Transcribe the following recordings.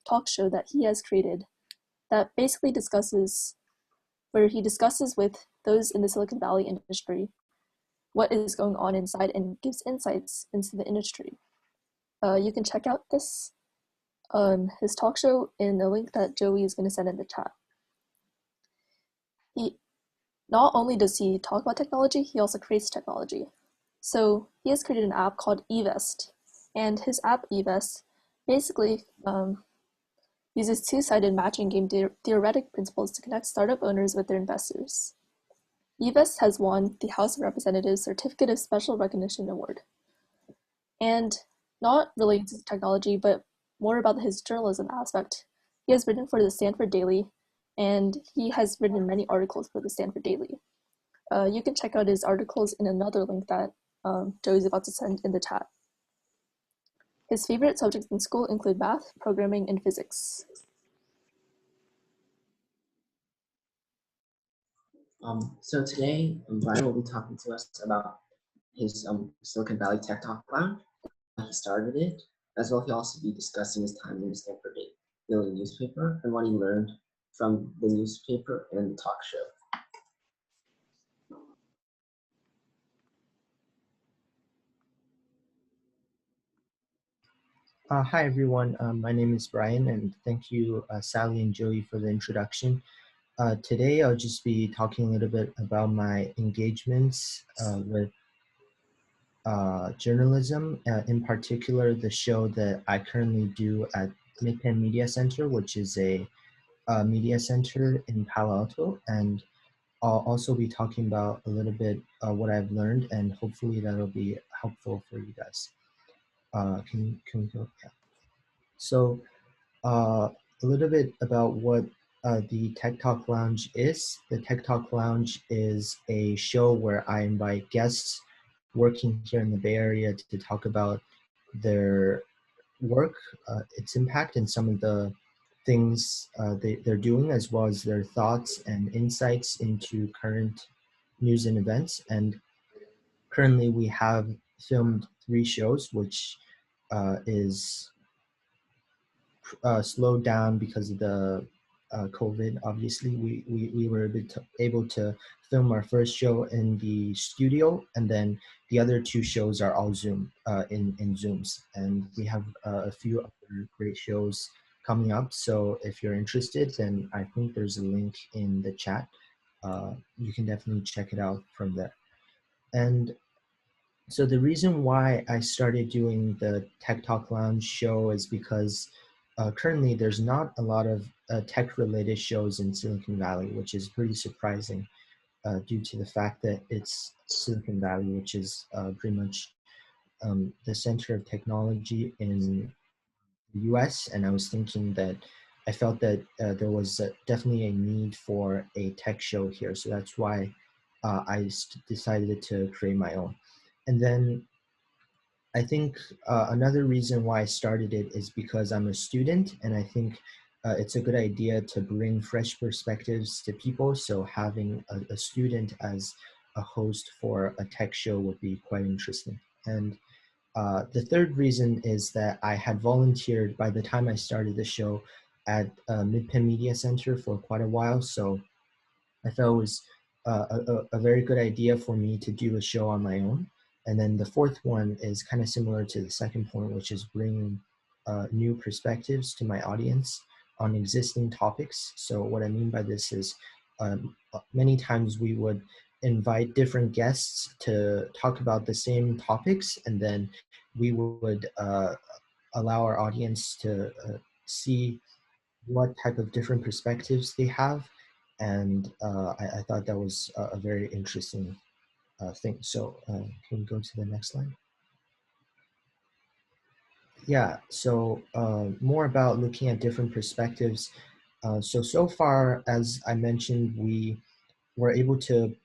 talk show that he has created that basically discusses with those in the Silicon Valley industry what is going on inside and gives insights into the industry. You can check out his talk show in the link that Joey is going to send in the chat. Not only does he talk about technology, he also creates technology. So he has created an app called eVest, and his app eVest basically uses two-sided matching game theoretic principles to connect startup owners with their investors. eVest has won the House of Representatives Certificate of Special Recognition Award. And not related to technology, but more about his journalism aspect, he has written for the Stanford Daily, and he has written many articles for the Stanford Daily. You can check out his articles in another link that Joey's about to send in the chat. His favorite subjects in school include math, programming, and physics. So today, Brian will be talking to us about his Silicon Valley Tech Talk Lounge. He started it, as well. He'll also be discussing his time in the Stanford Daily newspaper and what he learned from the newspaper and the talk show. Hi, everyone. My name is Brian, and thank you, Sally and Joey, for the introduction. Today, I'll just be talking a little bit about my engagements with journalism, in particular, the show that I currently do at Midpenn Media Center, which is a media center in Palo Alto. And I'll also be talking about a little bit what I've learned, and hopefully that'll be helpful for you guys. Can we go? Yeah. So a little bit about what the Tech Talk Lounge is. The Tech Talk Lounge is a show where I invite guests working here in the Bay Area to talk about their work, its impact, and some of the things they're doing, as well as their thoughts and insights into current news and events. And currently we have filmed 3 shows, which is slowed down because of the COVID. Obviously, we were able to film our first show in the studio, and then the other 2 shows are all Zoom, in Zooms. And we have a few other great shows coming up. So if you're interested, then I think there's a link in the chat. You can definitely check it out from there. And so the reason why I started doing the Tech Talk Lounge show is because currently there's not a lot of tech-related shows in Silicon Valley, which is pretty surprising due to the fact that it's Silicon Valley, which is pretty much the center of technology in the US. And I was thinking that I felt that there was definitely a need for a tech show here. So that's why I decided to create my own. And then I think another reason why I started it is because I'm a student, and I think it's a good idea to bring fresh perspectives to people. So having a student as a host for a tech show would be quite interesting. And the third reason is that I had volunteered by the time I started the show at Midpenn Media Center for quite a while. So I felt it was a very good idea for me to do a show on my own. And then the fourth one is kind of similar to the second point, which is bringing new perspectives to my audience on existing topics. So what I mean by this is many times we would invite different guests to talk about the same topics, and then we would allow our audience to see what type of different perspectives they have. And I thought that was a very interesting thing. So can we go to the next slide? Yeah, so more about looking at different perspectives. So far, as I mentioned, we were able to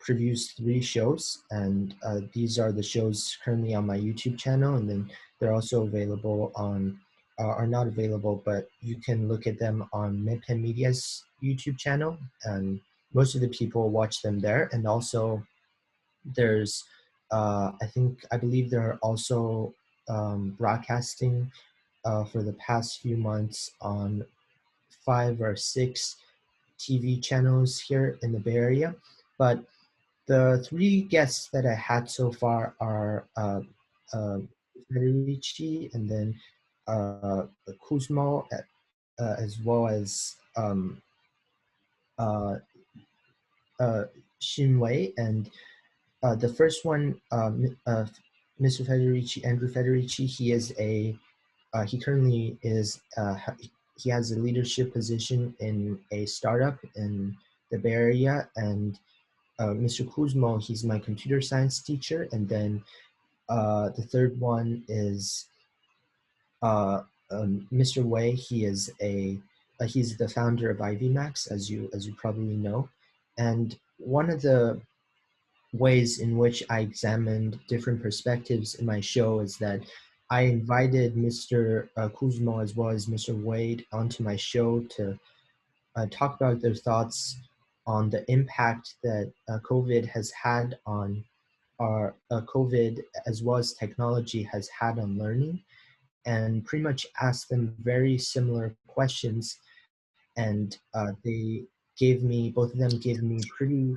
produce 3 shows, and these are the shows currently on my YouTube channel, and then they're also available on, are not available, but you can look at them on Midpenn Media's YouTube channel, and most of the people watch them there. And also there's, I believe there are also broadcasting for the past few months on 5 or 6 TV channels here in the Bay Area. But the 3 guests that I had so far are Federici, and then Kuzmo, as well as uh, uh, Shinwei. And the first one, Mr. Federici, Andrew Federici, he currently he has a leadership position in a startup in the Bay Area. And Mr. Kuzmo, he's my computer science teacher. And then the third one is Mr. Wei. He's the founder of Ivy Max, as you probably know. And one of the ways in which I examined different perspectives in my show is that I invited Mr. Kuzmo as well as Mr. Wade onto my show to talk about their thoughts on the impact that COVID has had on COVID, as well as technology has had on learning, and pretty much asked them very similar questions. And both of them gave me pretty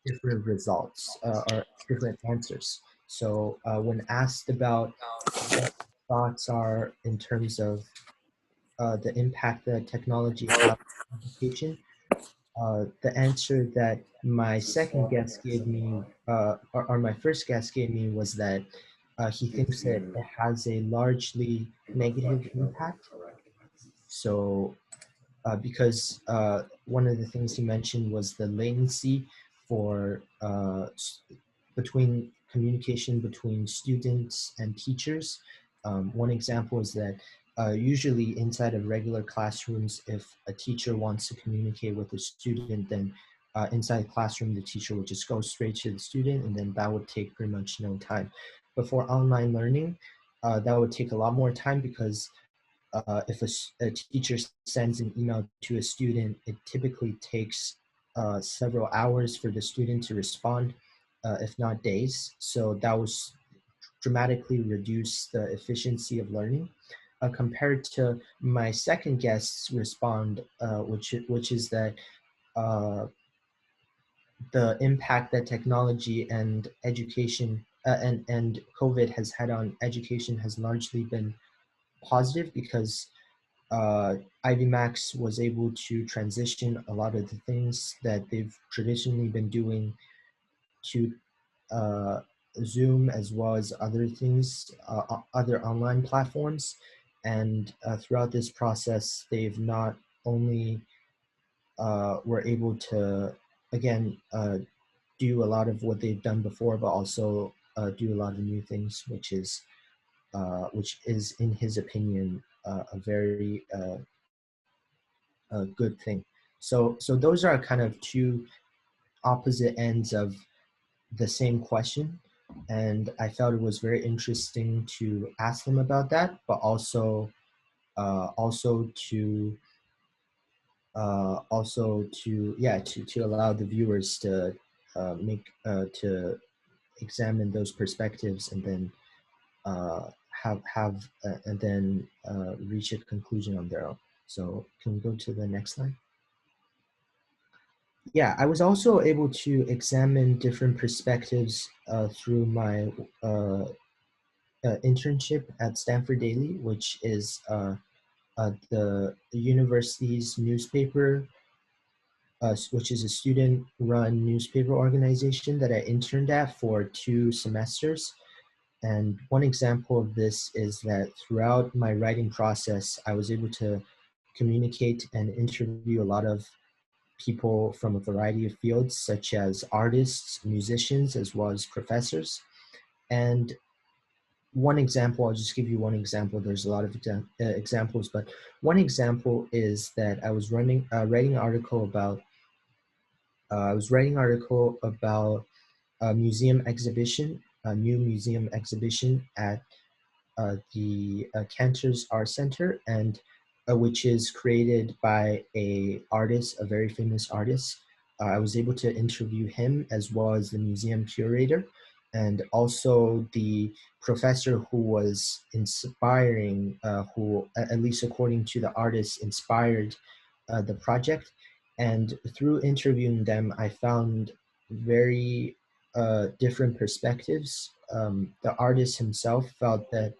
different results, or different answers. So when asked about what thoughts are in terms of the impact that technology has on education, the answer that my second guest gave me, or my first guest gave me, was that he thinks that it has a largely negative impact. So because one of the things he mentioned was the latency for between communication between students and teachers. One example is that usually inside of regular classrooms, if a teacher wants to communicate with a student, then inside the classroom, the teacher would just go straight to the student, and then that would take pretty much no time. But for online learning, that would take a lot more time, because if a teacher sends an email to a student, it typically takes several hours for the student to respond, if not days. So that was dramatically reduce the efficiency of learning. Compared to my second guest's respond, which is that uh, the impact that technology and education and COVID has had on education has largely been positive, because uh, Ivy Max was able to transition a lot of the things that they've traditionally been doing to uh, Zoom, as well as other things, other online platforms. And throughout this process, they've not only were able to, again, do a lot of what they've done before, but also do a lot of new things, which is, in his opinion, a very a good thing. So those are kind of two opposite ends of the same question, and I felt it was very interesting to ask them about that, but also to allow the viewers to to examine those perspectives, and then and then reach a conclusion on their own. So can we go to the next slide? Yeah, I was also able to examine different perspectives through my internship at Stanford Daily, which is the university's newspaper, which is a student-run newspaper organization that I interned at for 2 semesters. And one example of this is that throughout my writing process, I was able to communicate and interview a lot of people from a variety of fields, such as artists, musicians, as well as professors. And one example, I'll just give you one example. There's a lot of examples, but one example is that I was writing an article about a museum exhibition, a new museum exhibition at the Cantor's Art Center, and which is created by a very famous artist. I was able to interview him as well as the museum curator, and also the professor who was inspiring, who, at least according to the artist, inspired the project. And through interviewing them, I found very different perspectives. The artist himself felt that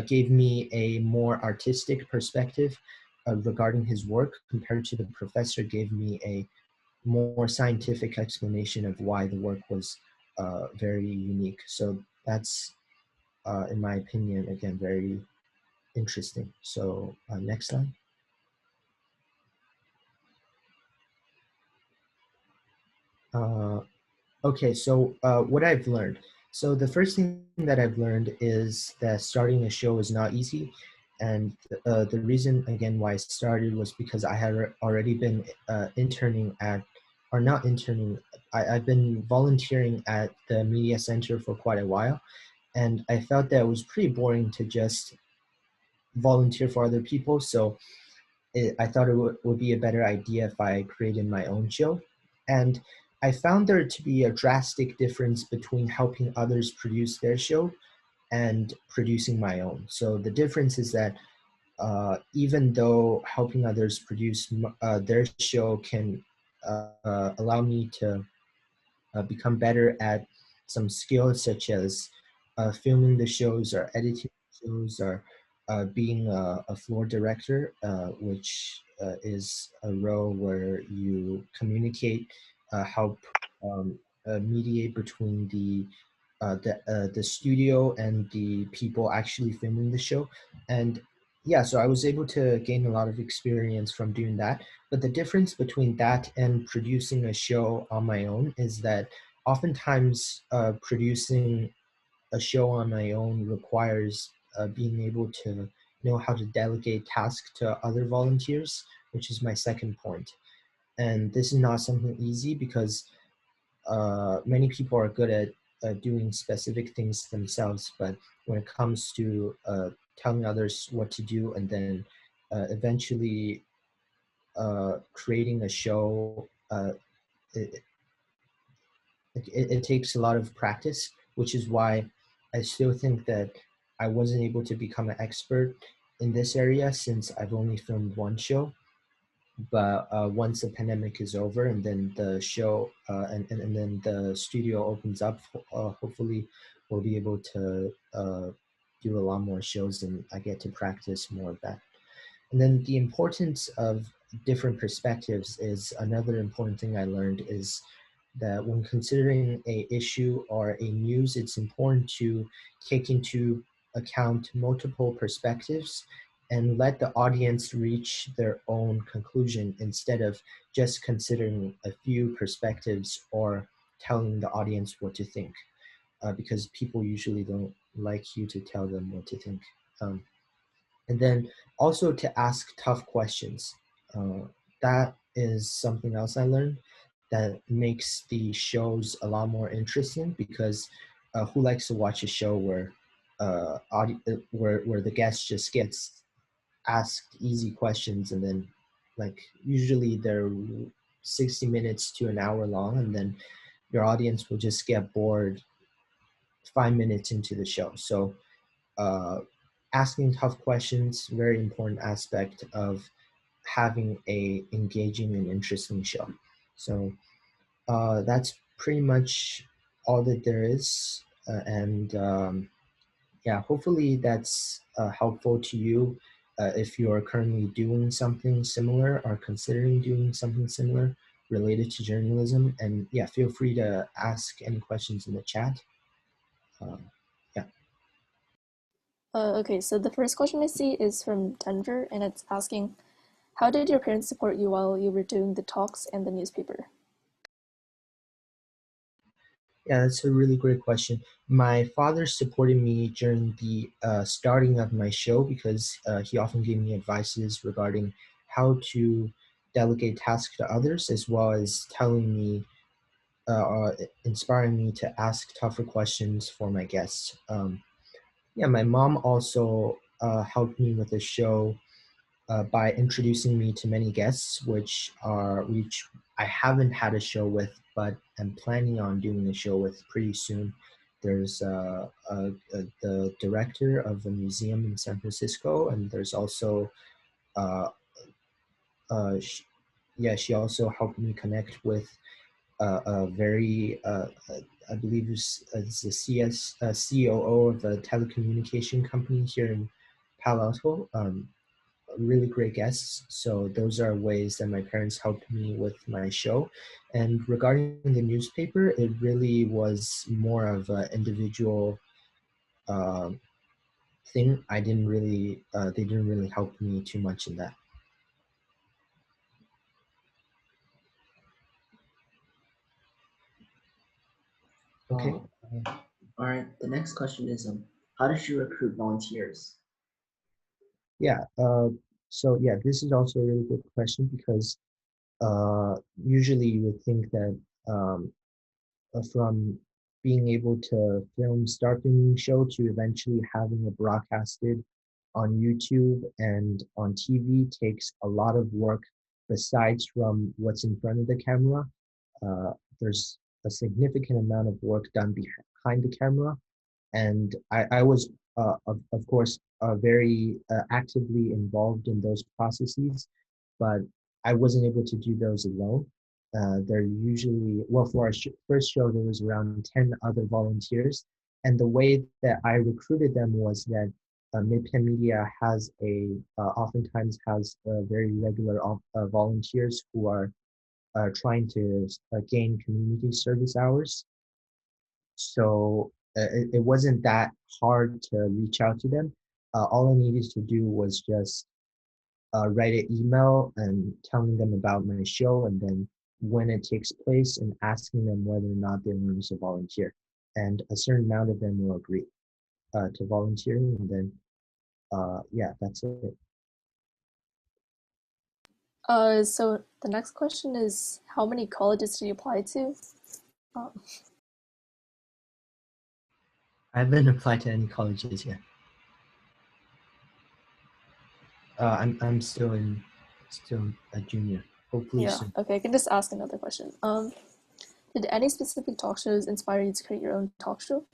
gave me a more artistic perspective regarding his work, compared to the professor gave me a more scientific explanation of why the work was very unique. So that's, in my opinion, again, very interesting. So next slide. Uh, okay, so what I've learned. So the first thing that I've learned is that starting a show is not easy. And the reason, again, why I started was because I had already been interning at, or not interning, I've been volunteering at the media center for quite a while. And I felt that it was pretty boring to just volunteer for other people. So I thought it would be a better idea if I created my own show. And I found there to be a drastic difference between helping others produce their show and producing my own. So the difference is that even though helping others produce their show can allow me to become better at some skills such as filming the shows or editing the shows or being a floor director, which is a role where you communicate, help mediate between the studio and the people actually filming the show. And yeah, so I was able to gain a lot of experience from doing that. But the difference between that and producing a show on my own is that oftentimes producing a show on my own requires being able to know how to delegate tasks to other volunteers, which is my second point. And this is not something easy because many people are good at doing specific things themselves, but when it comes to telling others what to do and then eventually creating a show, it, it takes a lot of practice, which is why I still think that I wasn't able to become an expert in this area since I've only filmed one show. But once the pandemic is over and then the show and then the studio opens up, hopefully we'll be able to do a lot more shows and I get to practice more of that. And then the importance of different perspectives is another important thing I learned, is that when considering a issue or a news, it's important to take into account multiple perspectives and let the audience reach their own conclusion instead of just considering a few perspectives or telling the audience what to think, because people usually don't like you to tell them what to think. And then also to ask tough questions. That is something else I learned that makes the shows a lot more interesting, because who likes to watch a show where where the guest just gets asked easy questions and then, like, usually they're 60 minutes to an hour long, and then your audience will just get bored 5 minutes into the show. So asking tough questions, very important aspect of having a engaging and interesting show. So that's pretty much all that there is. And yeah, hopefully that's helpful to you if you're currently doing something similar or considering doing something similar related to journalism. And yeah, feel free to ask any questions in the chat. Yeah. Okay, so the first question I see is from Denver, and it's asking, how did your parents support you while you were doing the talks and the newspaper? Yeah, that's a really great question. My father supported me during the starting of my show because he often gave me advices regarding how to delegate tasks to others, as well as telling me, inspiring me to ask tougher questions for my guests. Yeah, my mom also helped me with the show by introducing me to many guests, which I haven't had a show with, but I'm planning on doing a show with pretty soon there's the director of a museum in San Francisco, and there's also uh, sh she also helped me connect with a very I believe it's the COO of a telecommunication company here in Palo Alto. Really great guests. So those are ways that my parents helped me with my show. And regarding the newspaper, it really was more of an individual uh, thing. I didn't really, they didn't really help me too much in that. Okay. All right. The next question is, how did you recruit volunteers? Yeah. So yeah, this is also a really good question because usually you would think that from being able to start filming show to eventually having it broadcasted on YouTube and on TV takes a lot of work besides from what's in front of the camera. There's a significant amount of work done behind the camera. And I was, of course, very actively involved in those processes, but I wasn't able to do those alone. They're usually, well, for our first show, there was around 10 other volunteers. And the way that I recruited them was that Midpen Media has oftentimes has very regular volunteers who are trying to gain community service hours. So it wasn't that hard to reach out to them. All I needed to do was just write an email and telling them about my show, and then when it takes place and asking them whether or not they want to volunteer. And a certain amount of them will agree to volunteering, and then yeah, that's it. So the next question is, how many colleges did you apply to? I haven't applied to any colleges yet. I'm still a junior. Hopefully Yeah, soon. okay, I can just ask another question. Did any specific talk shows inspire you to create your own talk show?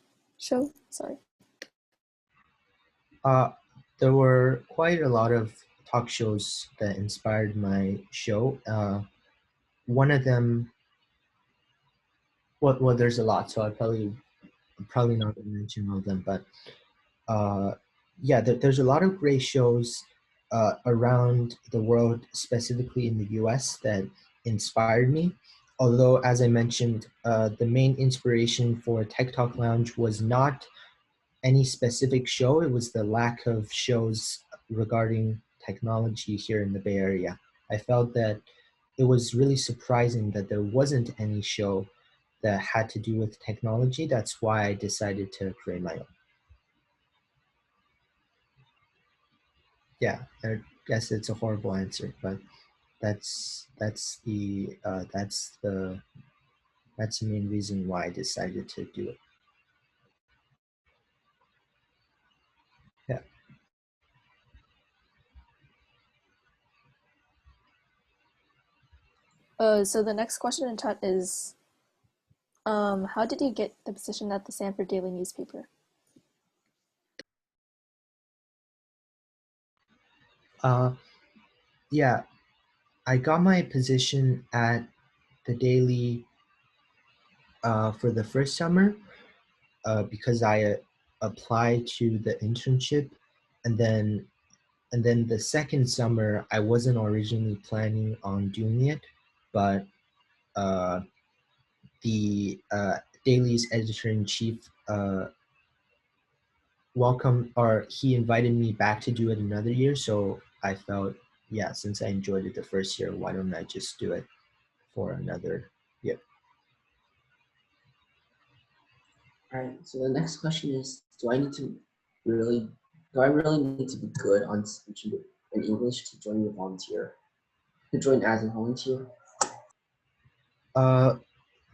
Sorry. There were quite a lot of talk shows that inspired my show. One of them, well, there's a lot, so I probably not gonna mention all of them, but yeah, there's a lot of great shows around the world, specifically in the US, that inspired me. Although, as I mentioned, the main inspiration for Tech Talk Lounge was not any specific show. It was the lack of shows regarding technology here in the Bay Area. I felt that it was really surprising that there wasn't any show that had to do with technology. That's why I decided to create my own. Yeah, I guess it's a horrible answer, but that's the main reason why I decided to do it. Yeah. So the next question in chat is, how did you get the position at the Stanford Daily newspaper? Yeah, I got my position at the Daily for the first summer because I applied to the internship, and then the second summer I wasn't originally planning on doing it, but the Daily's editor-in-chief he invited me back to do it another year. So I felt, yeah, since I enjoyed it the first year, why don't I just do it for another year? All right. So the next question is, do I really need to be good on speech and English to join as a volunteer?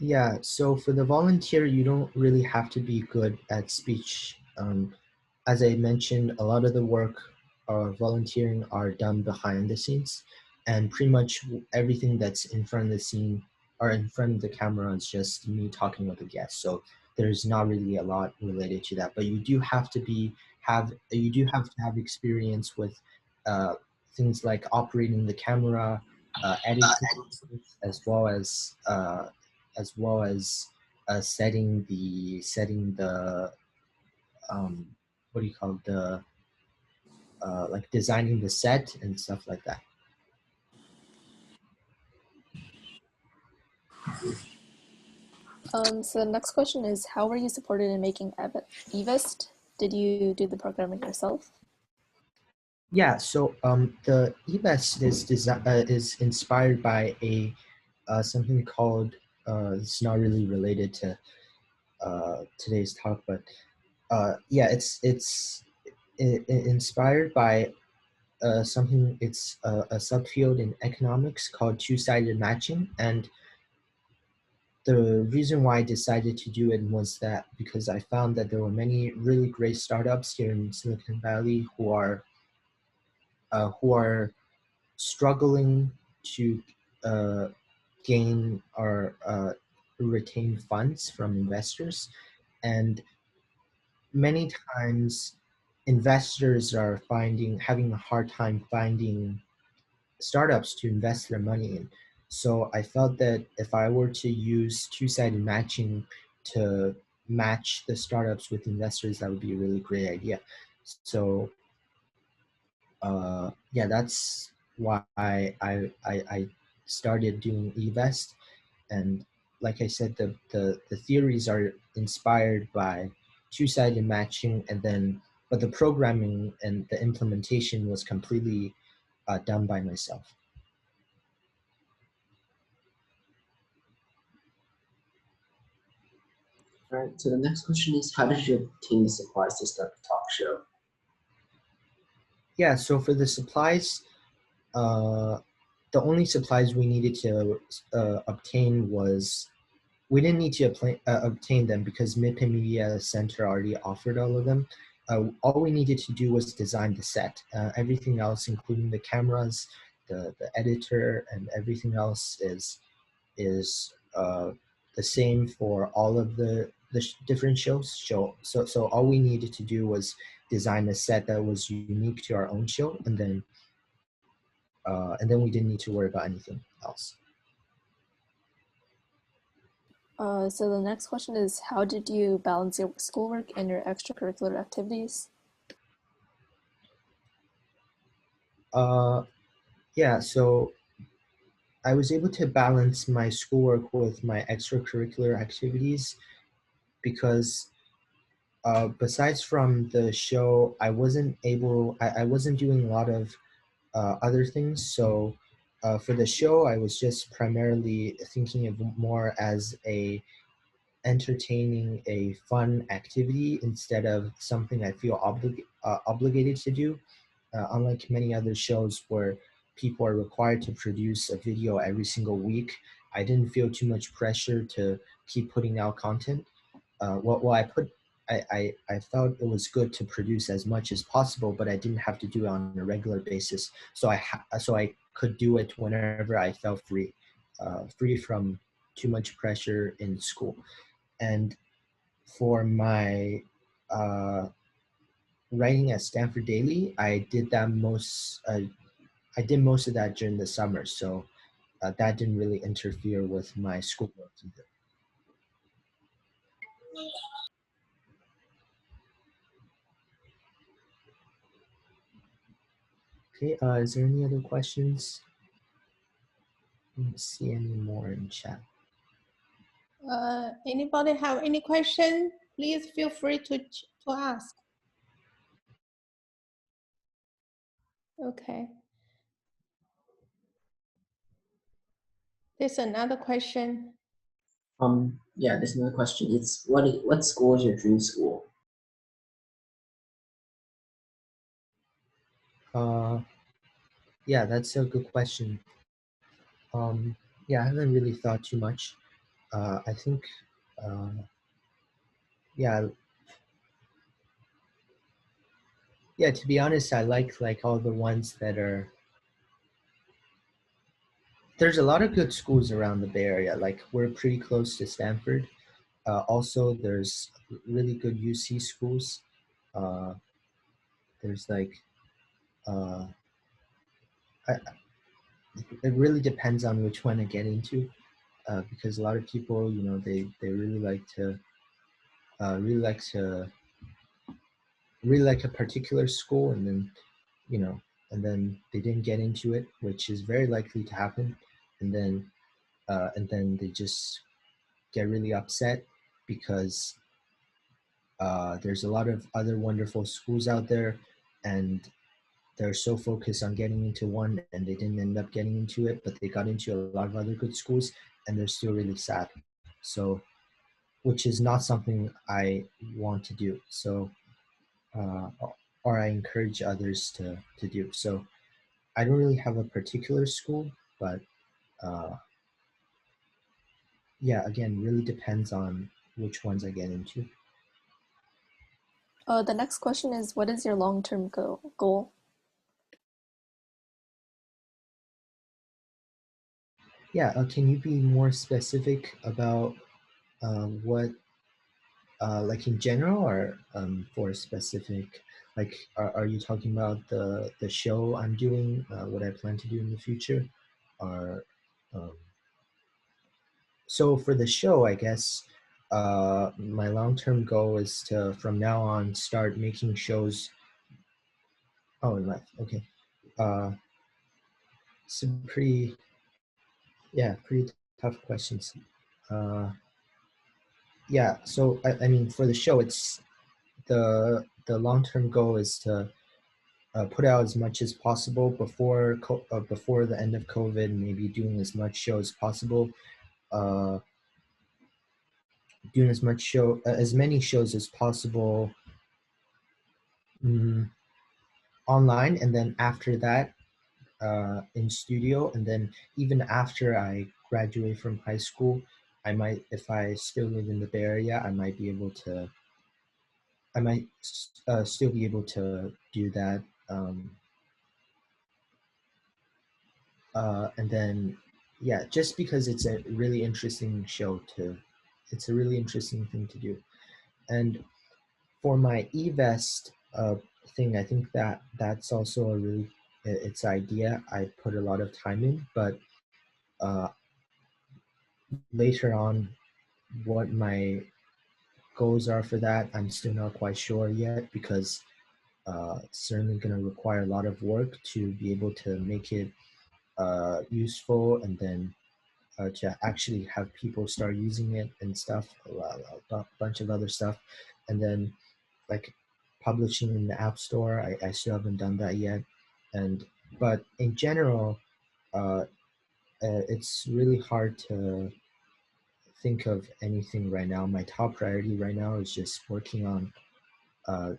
Yeah, so for the volunteer, you don't really have to be good at speech. As I mentioned, a lot of the work volunteering are done behind the scenes, and pretty much everything that's in front of the scene or in front of the camera is just me talking with the guests. So there's not really a lot related to that. But you do have to have experience with things like operating the camera, editing, as well as setting the what do you call it, the like designing the set and stuff like that. So the next question is, how were you supported in making eVest? Did you do the programming yourself? Yeah, so the eBest is inspired by a something called it's not really related to today's talk, but yeah, inspired by something. It's a subfield in economics called two-sided matching, and the reason why I decided to do it was that because I found that there were many really great startups here in Silicon Valley who are struggling to uh, gain or retain funds from investors, and many times investors are having a hard time finding startups to invest their money in. So I felt that if I were to use two-sided matching to match the startups with investors, that would be a really great idea. So yeah, that's why I started doing eVest. And like I said, the theories are inspired by two-sided matching, and then but the programming and the implementation was completely done by myself. All right, so the next question is, how did you obtain the supplies to start the talk show? Yeah, so for the supplies, uh, the only supplies we needed to obtain was we didn't need to obtain them because Midpay Media Center already offered all of them. All we needed to do was design the set. Everything else, including the cameras, the editor, and everything else is the same for all of the different shows. So all we needed to do was design a set that was unique to our own show, and then we didn't need to worry about anything else. So the next question is, how did you balance your schoolwork and your extracurricular activities? Yeah, so I was able to balance my schoolwork with my extracurricular activities because besides from the show, I wasn't doing a lot of other things. So for the show, I was just primarily thinking of more as entertaining, a fun activity instead of something I feel obligated to do. Unlike many other shows where people are required to produce a video every single week, I didn't feel too much pressure to keep putting out content. I felt it was good to produce as much as possible, but I didn't have to do it on a regular basis. So I could do it whenever I felt free from too much pressure in school. And for my writing at Stanford Daily, I did most of that during the summer, so that didn't really interfere with my schoolwork either. Okay, is there any other questions? I don't see any more in chat. Anybody have any question? Please feel free to ask. Okay. There's another question. Yeah, there's another question. It's what school is your dream school? Yeah, that's a good question. Yeah, I haven't really thought too much. I think, uh, yeah, yeah. To be honest, I like all the ones that are. There's a lot of good schools around the Bay Area. Like we're pretty close to Stanford. Also, there's really good UC schools. There's like, uh, I, it really depends on which one I get into, because a lot of people, you know, they really like to really like a particular school, and then, you know, and then they didn't get into it, which is very likely to happen, and then they just get really upset because there's a lot of other wonderful schools out there, and they're so focused on getting into one and they didn't end up getting into it, but they got into a lot of other good schools and they're still really sad. So, which is not something I want to do. So, uh, or I encourage others to do. So, I don't really have a particular school, but uh, yeah, again, really depends on which ones I get into. The next question is, what is your long-term goal? Yeah, can you be more specific about what, like in general, or for a specific, like, are you talking about the show I'm doing, what I plan to do in the future, or um, so for the show, I guess my long-term goal is to from now on start making shows. Oh, and left. Okay. Uh, some pretty, yeah, pretty tough questions. Uh, yeah, so I mean, for the show, it's the long-term goal is to put out as much as possible before the end of COVID. Maybe doing as much show as possible, uh, doing as many shows as possible, mm, online, and then after that, in studio, and then even after I graduate from high school, I might, if I still live in the Bay Area, I might still be able to do that. Um, and then, yeah, just because it's a really interesting it's a really interesting thing to do. And for my eVest thing, I think that's also a really, it's idea I put a lot of time in, but uh, later on, what my goals are for that, I'm still not quite sure yet, because it's certainly going to require a lot of work to be able to make it useful, and then to actually have people start using it and stuff, a bunch of other stuff. And then, like, publishing in the App Store, I still haven't done that yet. And but in general, uh, it's really hard to think of anything right now. My top priority right now is just working on uh,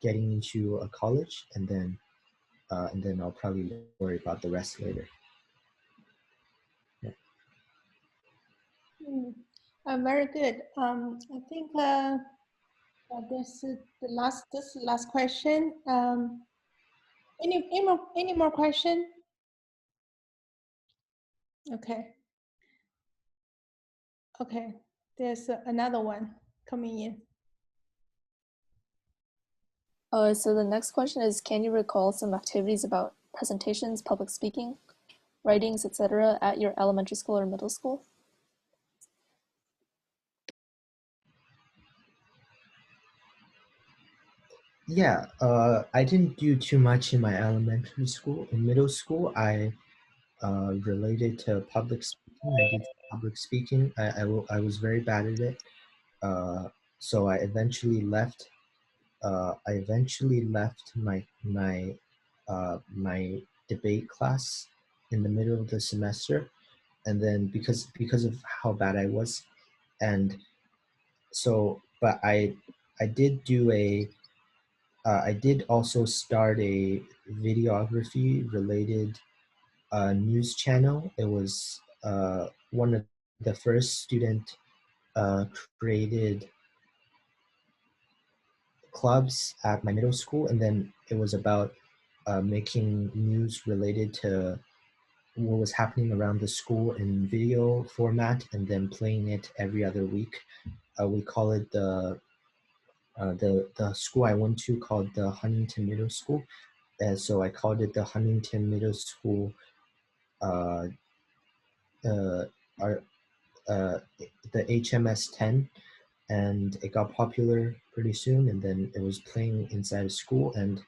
getting into a college, and then I'll probably worry about the rest later. Yeah. Very good. I think this is this is the last question. Any more question? Okay. Okay. There's another one coming in. So the next question is, can you recall some activities about presentations, public speaking, writings, etc. at your elementary school or middle school? Yeah, I didn't do too much in my elementary school. In middle school, I related to public speaking. I did public speaking. I was very bad at it. So I eventually left my debate class in the middle of the semester, and then because of how bad I was, and so but I did do a I did also start a videography related news channel. It was one of the first student uh, created clubs at my middle school, and then it was about making news related to what was happening around the school in video format, and then playing it every other week. we call it the school I went to called the Huntington Middle School, and so I called it the Huntington Middle School. Uh, our the HMS 10, and it got popular pretty soon, and then it was playing inside a school, and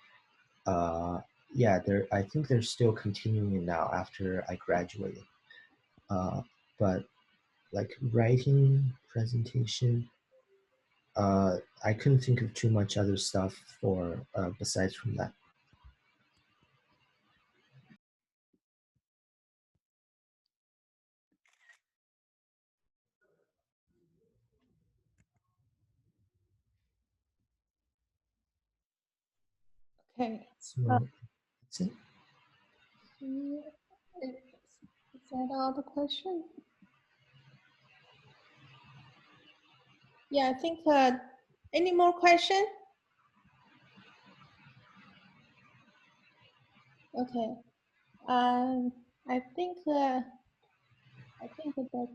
yeah, I think they're still continuing it now after I graduated. But like writing, presentation, I couldn't think of too much other stuff for besides from that. Okay. So that's it. Is that all the question? Yeah, I think any more question? Okay. I think that's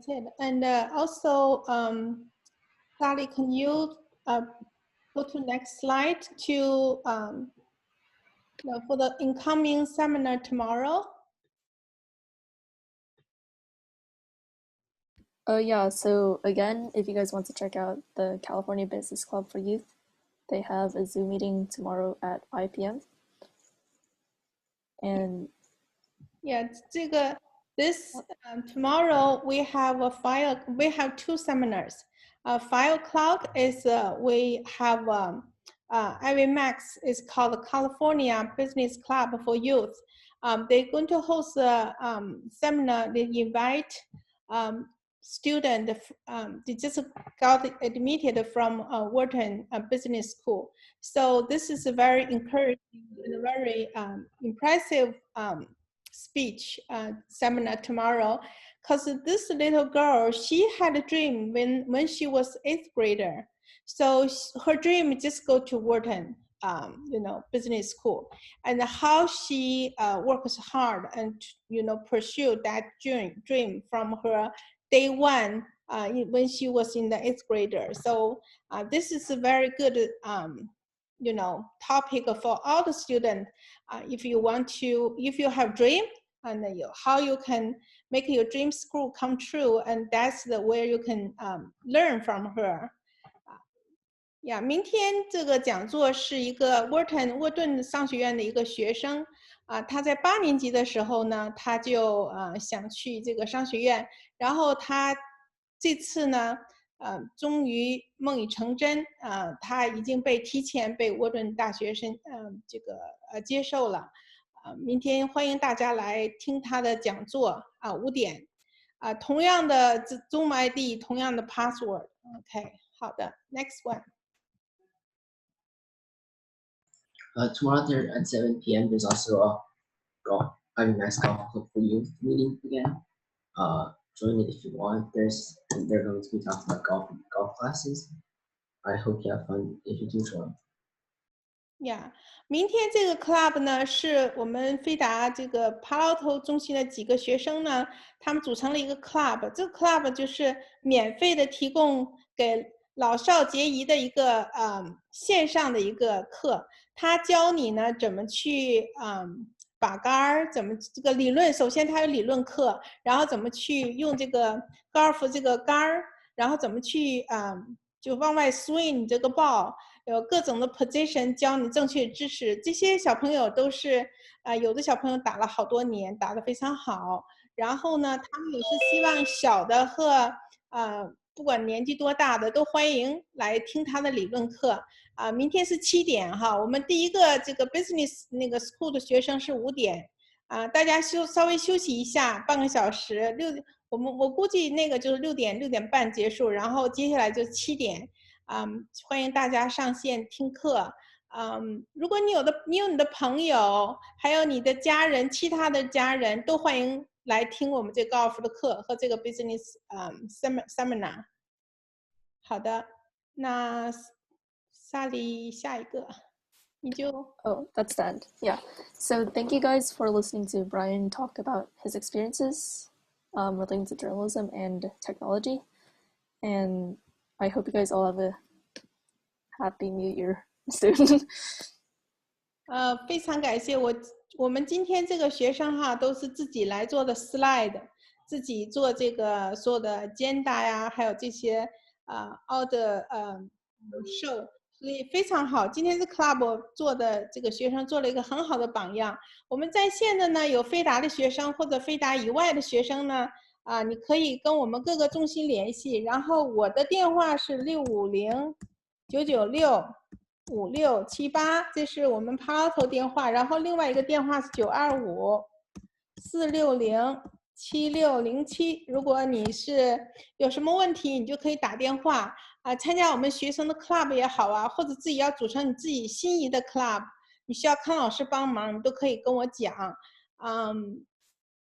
it. And also, Sally, can you go to next slide to for the incoming seminar tomorrow? Yeah, so again, if you guys want to check out the California Business Club for Youth, they have a Zoom meeting tomorrow at 5 p.m. And yeah, this tomorrow we have we have two seminars. 5 o'clock is we have Ivy Max is called the California Business Club for Youth. They're going to host a seminar. They invite student. They just got admitted from Wharton Business School. So this is a very encouraging and very impressive speech seminar tomorrow, because this little girl, she had a dream when she was 8th grader. So her dream just go to Wharton, business school, and how she works hard and pursue that dream from her day one when she was in the 8th grader. So this is a very good topic for all the students. If you have dream, and how you can make your dream school come true, and that's where you can learn from her. 明天这个讲座是一个沃顿商学院的一个学生他在8年级的时候呢，他就想去这个商学院，然后他这次呢终于梦已成真他已经提前被沃顿大学接受了明天欢迎大家来听他的讲座5点同样的Zoom ID， 同样的 password。 OK， 好的 ，Next one。Tomorrow there at 7 p.m. there's also a Ivy Max Golf Club for Youth meeting again. Join it if you want. They're going to be talking about golf classes. I hope you have fun if you do join. 明天这个 club 呢，是我们飞达这个Palo Alto中心的几个学生呢，他们组成了一个 club。这个 club 就是免费的提供给老少皆宜的一个线上的一个课。他教你呢怎么去把杆，怎么这个理论，首先他有理论课，然后怎么去用这个高尔夫这个杆，然后怎么去就往外 swing 这个 ball。有各种的 position 教你正确知识，这些小朋友都是有的小朋友打了好多年，打得非常好。然后呢，他们也是希望小的和不管年纪多大的都欢迎来听他的理论课明天是7点哈，我们第一个这个 business 那个 school 的学生是5点大家稍微休息一下半个小时我估计那个就是6点半结束，然后接下来就7点。欢迎大家上线听课。如果你有你的朋友，还有你的家人，其他的家人都欢迎来听我们这个高尔夫的课和这个 business seminar。好的，那萨莉下一个，你就。Oh, that's the end. Yeah. So thank you guys for listening to Brian talk about his experiences relating to journalism and technology. And I hope you guys all have a happy New Year soon. 非常感谢我们今天这个学生哈，都是自己来做的 slide， 自己做这个所有的agenda呀，还有这些all the show， 所以非常好。今天是 club 做的这个学生做了一个很好的榜样。我们在线的呢有飞达的学生或者飞达以外的学生呢，你可以跟我们各个中心联系。然后我的电话是650-996-5678，这是我们 Palo Alto 电话。然后另外一个电话是925-460-7607。如果你是有什么问题，你就可以打电话参加我们学生的 club 也好啊，或者自己要组成你自己心仪的 club， 你需要康老师帮忙，你都可以跟我讲。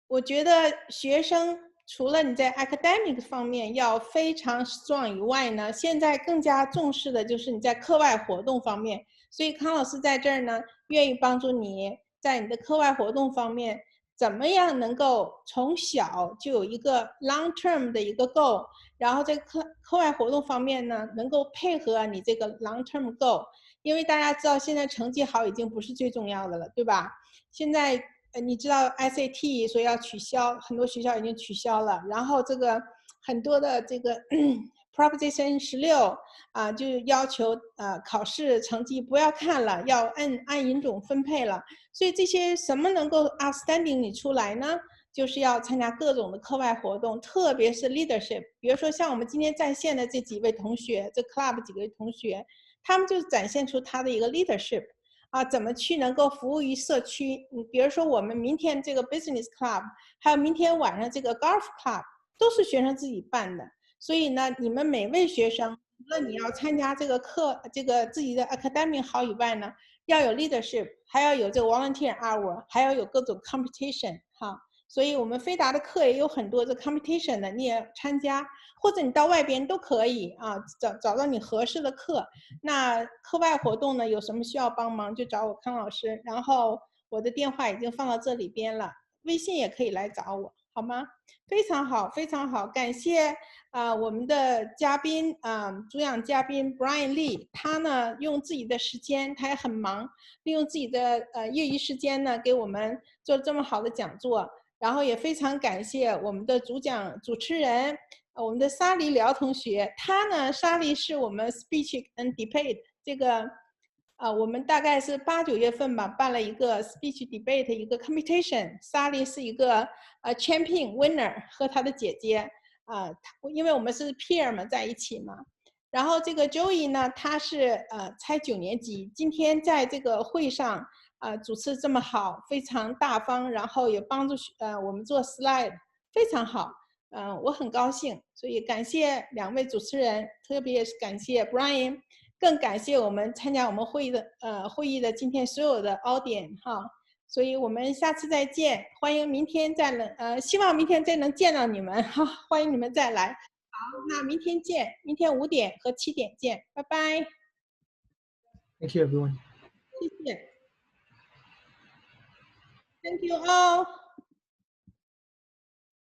我觉得学生除了你在 academic 方面要非常 strong 以外呢，现在更加重视的就是你在课外活动方面。所以康老师在这儿呢，愿意帮助你在你的课外活动方面，怎么样能够从小就有一个 long term 的一个 goal， 然后在课外活动方面呢，能够配合你这个 long term goal。因为大家知道现在成绩好已经不是最重要的了，对吧？现在你知道 SAT 说要取消，很多学校已经取消了。然后这个很多的这个Proposition 16就要求考试成绩不要看了，要按银种分配了。所以这些什么能够 outstanding 你出来呢？就是要参加各种的课外活动，特别是 leadership。比如说像我们今天在线的这几位同学，这 club 几位同学，他们就展现出他的一个 leadership。怎么去能够服务于社区？比如说我们明天这个 business club， 还有明天晚上这个 golf club， 都是学生自己办的。所以呢，你们每位学生，除了你要参加这个课，这个自己的 academic 好以外呢，要有 leadership， 还要有这个 volunteer hour， 还要有各种 competition 哈。所以我们飞达的课也有很多这 competition 的，你也参加，或者你到外边都可以找到你合适的课。那课外活动呢，有什么需要帮忙就找我康老师，然后我的电话已经放到这里边了，微信也可以来找我，好吗？非常好，非常好，感谢我们的嘉宾主讲嘉宾 Brian Lee， 他呢用自己的时间，他也很忙，利用自己的业余时间呢给我们做这么好的讲座。然后也非常感谢我们的主持人，我们的沙莉辽同学。他呢，沙莉是我们 Speech and Debate 这个我们大概是8、9月份吧，办了一个 Speech Debate 一个 competition。沙莉是一个champion winner， 和他的姐姐因为我们是 peer 嘛，在一起嘛。然后这个 Joey 呢，他是才9年级，今天在这个会上主持这么好，非常大方，然后也帮助我们做 slide， 非常好。我很高兴，所以感谢2位主持人，特别是感谢 Brian， 更感谢我们参加我们会议的今天所有的 audience 哈。所以我们下次再见，欢迎明天希望明天再能见到你们哈，欢迎你们再来。好，那明天见，明天5点和7点见，拜拜。Thank you, everyone. 谢谢。Thank you all.